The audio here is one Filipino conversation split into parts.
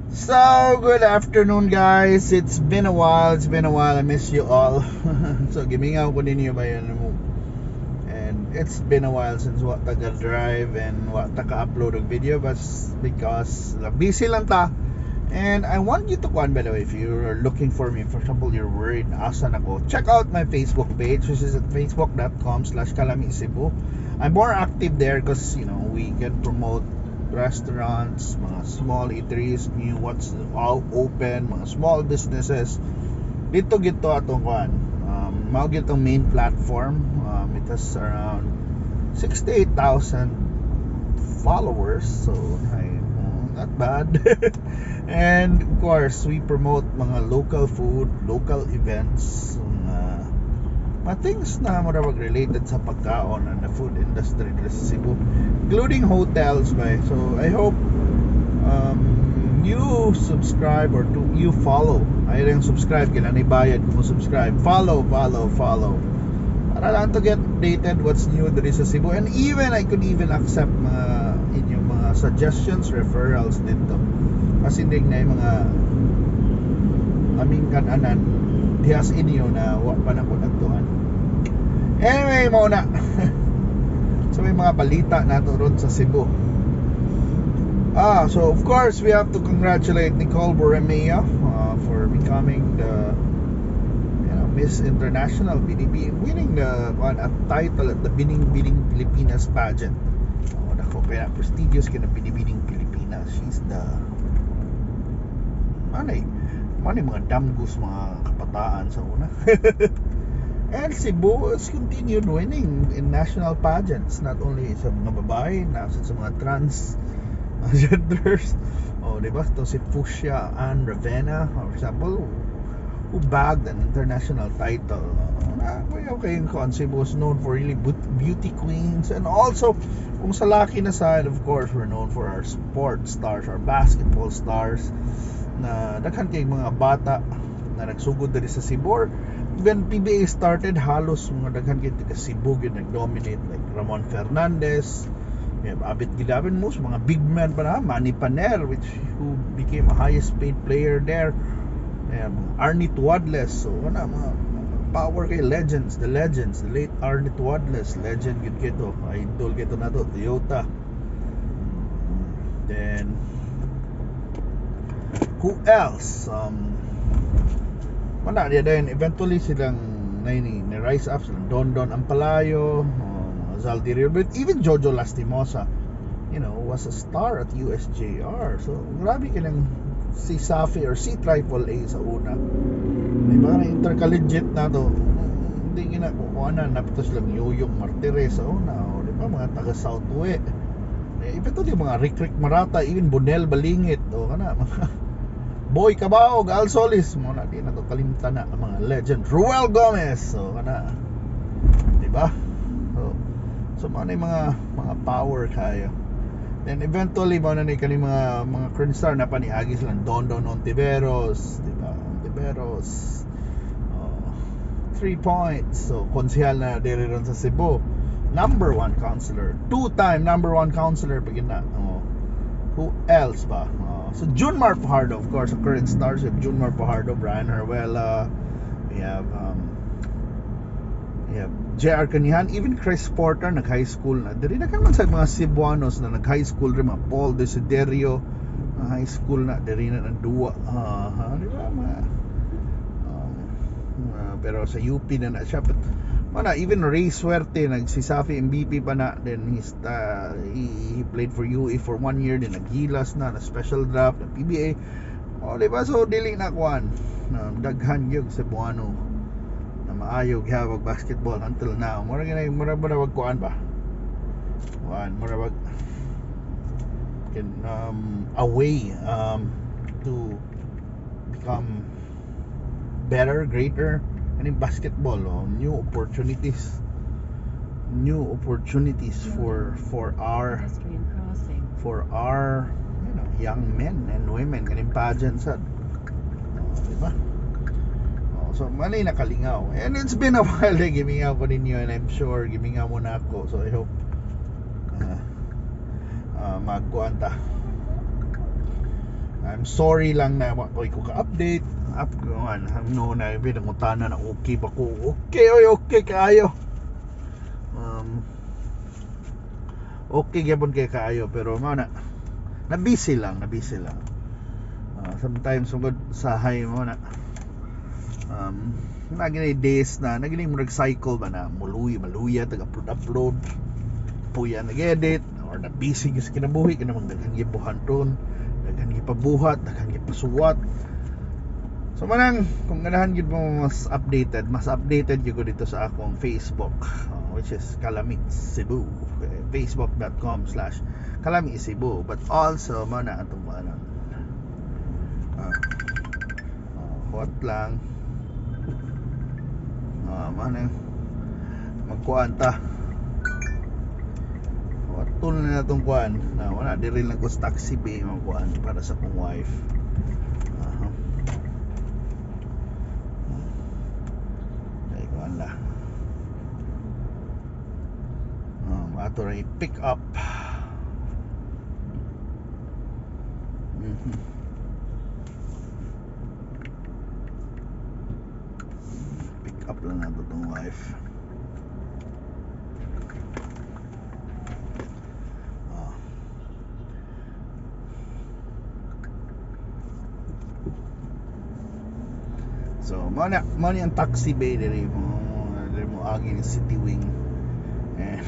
So, good afternoon guys. It's been a while. I miss you all. So, gimingaw ko ninyo ba yun mo? And it's been a while since what taga-drive and what taka-upload of video, but because busy lang ta. And I want you to by the way, if you're looking for me, for example, you're worried, asan ako, check out my Facebook page, which is at facebook.com/kalami-cebu. I'm more active there because, we can promote restaurants, mga small eateries, new what's all open, mga small businesses. Dito gito atong kuan. Mao gitong main platform. It has around 68,000 followers, so not bad. And of course, we promote mga local food, local events, mga things na related sa pagkaon and the food industry dito sa Cebu, including hotels ba. So I hope you subscribe or you follow. Ay rin subscribe, kailan ibayad mo subscribe. Follow para lang to get updated what's new there is sa Cebu. And even I could even accept inyong mga suggestions, referrals dito, kasi hindi na yung mga aming kananan dihas inyo na wak pa na ko nagtuan. Anyway, mauna. So may mga balita nato ron sa Cebu. So of course we have to congratulate Nicole Borromeo for becoming the Miss International BDB, winning the title at the Bining Pilipinas pageant. Nako, kaya prestigious kina Bining Pilipinas. She's the manay mga damgus, mga kabataan sa una. And Cebu has continued winning in national pageants, not only sa mga babae, na sa mga trans genders. Diba? Ito si Fushia Ann Ravenna, for example, who bagged an international title. Okay, Cebu was known for really beauty queens, and also kung sa laki na side, of course, we're known for our sports stars, our basketball stars, na daghan kay mga bata na nagsugod diri sa Cebu. When PBA started, halos mga daghan kay taga Cebu gyud nag-dominate, like Ramon Fernandez, Abit Gilabin mo, mga big man pa na, Manny Paner, who became a highest paid player there. Arnie Tuadles, so mga power kay legends, the late Arnie Tuadles, legend gid kito, idol kito na to, Toyota. Then who else? Then eventually silang ni rise up silang Don Ampalayo, Zaldirio, but even Jojo Lastimosa, was a star at USJR. So grabe kinang si Safi or si Triple A sa una. Diba na intercollegiate na to, hindi ginakuha na napitos lang Yoyong Martires sa una, o diba mga taga Southwest. Eventually mga Rick Marata, even Bonel Balingit, o kana mga Boy Cabaog, Al Solis, mo na di na to kalimtan na mga legend. Ruel Gomez, so kana, diba? So mga power kayo. Then eventually na ni kani mga current star na paniagi sila Don Ontiveros, diba? Ontiveros, 3 points. So konsehal na diri ron sa Cebu, number 1 counselor, 2-time number 1 counselor pagin na. Who else ba? So Junmar Fajardo, of course, the current stars. We have Junmar Fajardo, Brian Herwela, we have JR Kanihan, even Chris Porter nag-high school na. Diri na man sa mga Cebuanos na nag-high school rin, mga Paul Desiderio, high school na diri na duwa. Di ba pero sa UP na siya. But even Ray Suerte, nagsisafi MVP pa na. Then he played for UE for 1 year, then naghilas na special draft ng PBA. Diba? So dili na kuan daghan yung Cebuano na maayo gyud basketball until now. Mura wag kuan ba? Mura wag a way to become better, greater in basketball. New opportunities for our young men and women kaning pageants, diba? So mali nakalingaw, and it's been a while gimingaw ko ninyo, and I'm sure gimingaw mo na ako. So I hope magkuan ta. I'm sorry lang na ko ka-update. No na binangutana na okay ba ko? Okay kaayo. Okay gyapon kay kaayo pero mao na busy lang. Sometimes sugod sahay mo na naging days na naging cycle ba na maluya tag-upload puya nag-edit or na busy sa kinabuhi kanang daghang gibuhan ron, daghang gipabuhat, daghang gipasuwat. So manang kung ganahan gid mo mas updated gyud ko dito sa akong Facebook, which is Calamit Cebu, facebook.com/Calamit Cebu, but also man na atong hot lang manang magkuan ta watul na natong kuan na wala diri lang ko taxi bay magkuan para sa kong wife. Ay kuan la ato ra i-pick up. Pick up lang nato tong wife. So mo ang taxi bay diri mo agi ni City Wing. And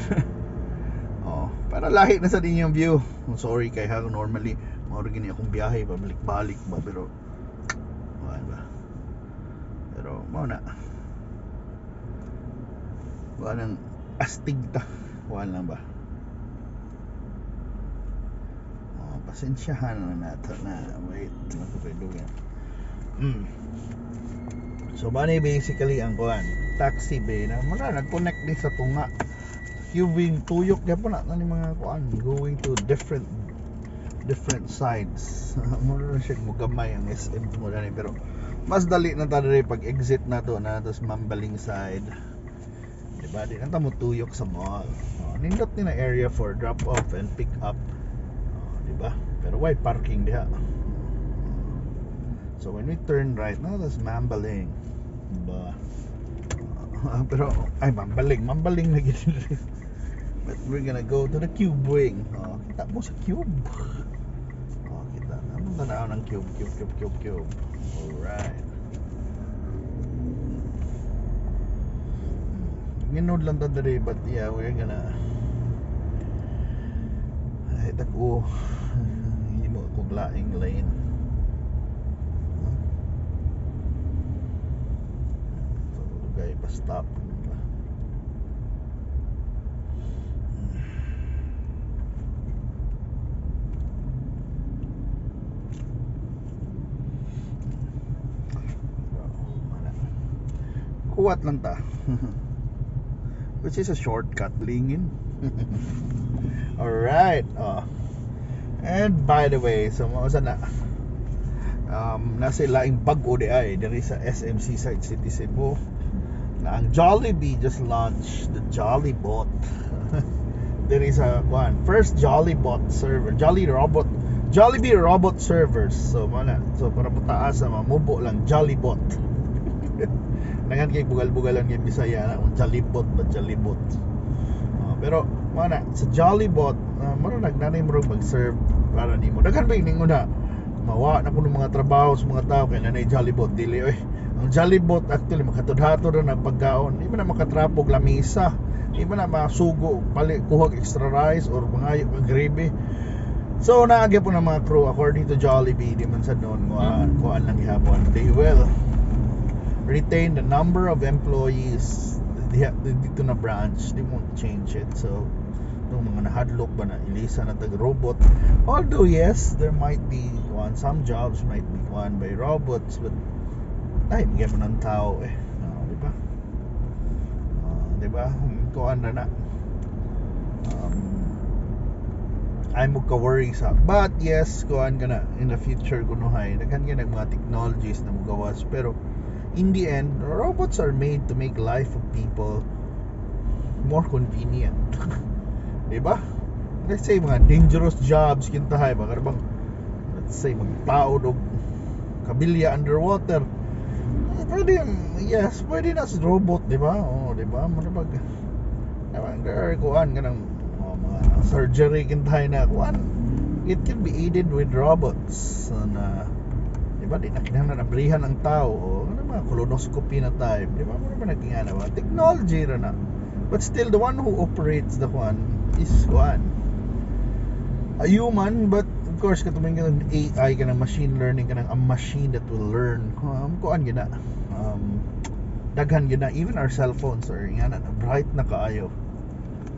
para lahi na sa dinyong view. Sorry kay ha normally mao gini akong biyahe pabalik-balik ba pero mao na wanang astig ta wala ba pasensyahan na nato na wait magpapailugan. So bani basically ang kuan taxi bay na muna nag-connect din sa tunga Qwing tuyok gyapon na ni mga kuan going to different sides. Muna siya mo gamay ang SM mo dali pero mas dali na ta diri pag exit na to na tas Mambaling side. Diba di na ta mo tuyok sa mall. Nindot ni na area for drop off and pick up. Diba? Pero why parking diha? So when we turn right now, that's Mambaling. Diba? Pero ay Mambaling na gid. But we're gonna go to the Cube Wing. Kita mo sa Cube. Kita. Anong tanaw ng Cube. Alright. Ginod lang ta diri but yeah, we're gonna tako hindi mo ko laing lane. Okay, pa-stop. Kuwat lang ta. Which is a shortcut lingin. Alright. And by the way, so mao sana nasa laing bag-o di ay diri sa SMC side City Cebu na ang Jollibee just launched the Jollibot. There is a first Jollibot server, Jollibee robot servers. So para putaas sa mamubo lang Jollibot. Nangan kay bugal-bugalan kay Bisaya na Jollibot. Pero sa Jollibot nagnanay mo mag-serve para nimo. Daghan ba ning una mawa na kuno mga trabaho sa mga tao kay nanay Jollibot dili ang Jollibot actually makatudhato ra ng pagkaon. Di man na makatrapog lamisa. Di man na masugo pali kuhag extra rice or mga gravy. So naagya po ng mga crew according to Jollibee di man sa noon kuan lang gihapon. They will retain the number of employees dito na branch. They won't change it. So yung mga nahadlok ba na ilisa na tag-robot, although yes, there might be some jobs might be by robots, but ay bigyan mo ng tao diba kuan na I'm ka-worry sa but yes kuan ka na in the future kunuhay daghan ka mga technologies na magawas pero in the end robots are made to make life of people more convenient. Diba? Let's say mga dangerous jobs kintahay bang let's say magpaod og kabilya underwater. Pwede, yes, pwede na sa robot, di ba? Di ba? Marabag. There are kuan kanang mga surgery kintahay na kuan. It can be aided with robots. So na, di ba? Di na kinahanglan abrihan ang tao. Ano mga colonoscopy na type, di ba? Ano ba nagingana ba? Technology ra na. But still, the one who operates the kuan is kuan. A human, but of course katuming kanang AI kanang machine learning kanang a machine that will learn. Kuan gina. Daghan gina, even our cell phones are ingana na bright na kaayo.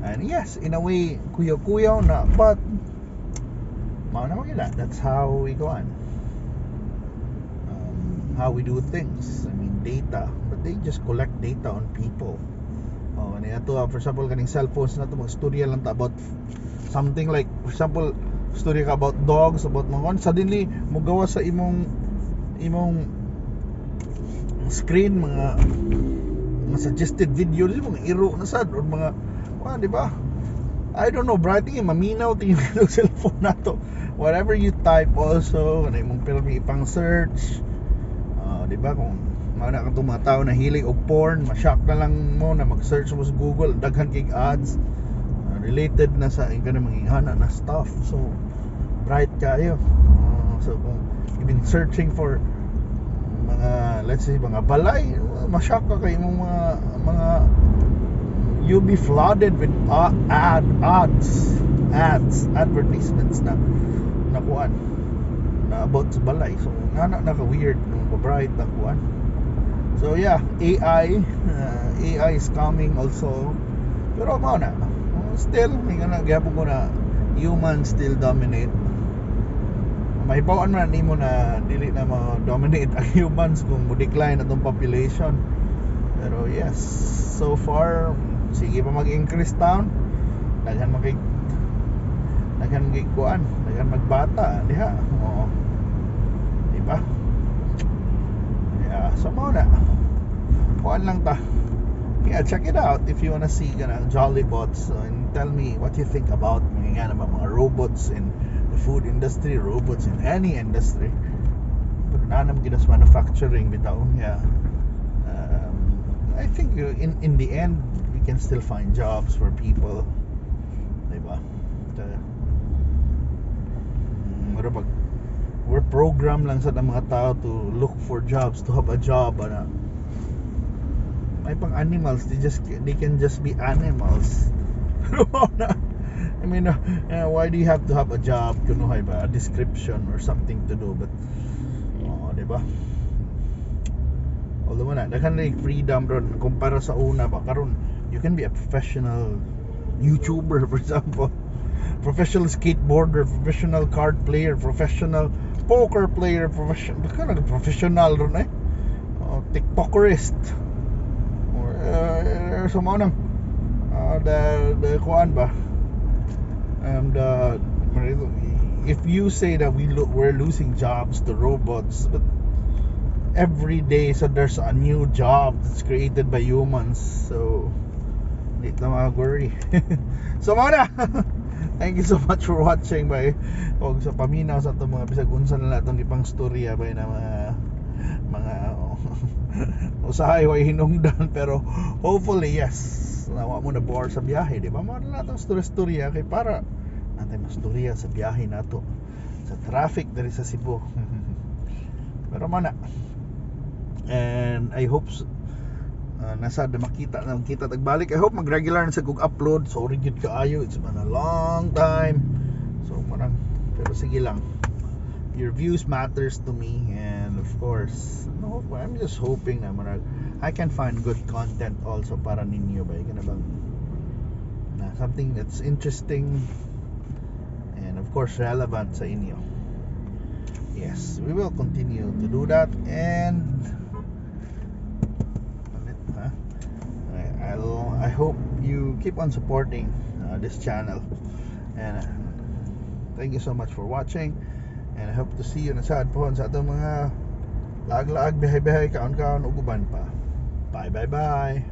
And yes, in a way kuyaw-kuyaw na, but mao na gina. That's how we go on. How we do things. I mean, data, but they just collect data on people. Ato, for example, kaning cell phones na to, mag-storya lang ta about something like, for example, story ka about dogs, about mga suddenly mugawa sa imong screen mga suggested video, mga iro na sad or mga di ba? I don't know, bro. I think maminaw tingin ng cellphone nato. Whatever you type also, ano imong pirmi ipang search. Di ba, kung mana ka mga tao na hilig og porn, ma-shock na lang mo na mag-search mo sa Google, daghan kay ads related na sa ganang manghihana na stuff. So bright kayo. So kung you've been searching for mga, let's say, mga balay, ma-shock ka kay mong mga you'll be flooded with advertisements na kuan na about sa balay. So naka weird nung bright na kuan. So yeah, AI is coming also. Pero mao na, still may gyapon ko na humans still dominate. Mahibawan man nimo na dili na ma-dominate ang humans kung mo-decline atong population. Pero yes, so far sige pa mag-increase town. Daghan magbata diha. Di ba? Yeah, so mo na. Kuan lang ta. Yeah, check it out if you wanna see Jolly Bots, and tell me what you think about mga robots in the food industry, robots in any industry. Pero nanam ginas manufacturing bitaw. Yeah. I think in the end we can still find jobs for people. Diba? We're programmed lang sa mga tao to look for jobs, to have a job. May pang animals, they can just be animals. I mean, why do you have to have a job? Kunuhay ba? A description or something to do. But diba? Although na daghan na freedom ron kumpara sa una ba karon, you can be a professional YouTuber, for example, professional skateboarder, professional card player, professional poker player, professional ron TikTokerist, or sa mga nang the kuan ba, and if you say that we're losing jobs to robots, but every day so there's a new job that's created by humans, so hindi na mag-worry. So muna. Thank you so much for watching by og sa paminaw sa itong mga bisag unsa na itong ipang storya by na mga usahay way hinungdan, pero hopefully yes nawa mo na bore sa biyahe, di ba? Mga na itong storya kay para natin mastorya sa biyahe nato sa traffic diri sa Cebu. Pero mana, and I hope nasa makita tagbalik. I hope mag-regular na sa upload. Sorry gud kaayo, it's been a long time. So marang, pero sige lang, your views matters to me, and of course I'm just hoping na I can find good content also para ninyo ba bang na something that's interesting and of course relevant sa inyo. Yes, we will continue to do that, and I hope you keep on supporting this channel, and thank you so much for watching, and I hope to see you na sa adpon sa atong mga lag-lag bihay-bihay kaon-kaon ug uban pa. Bye.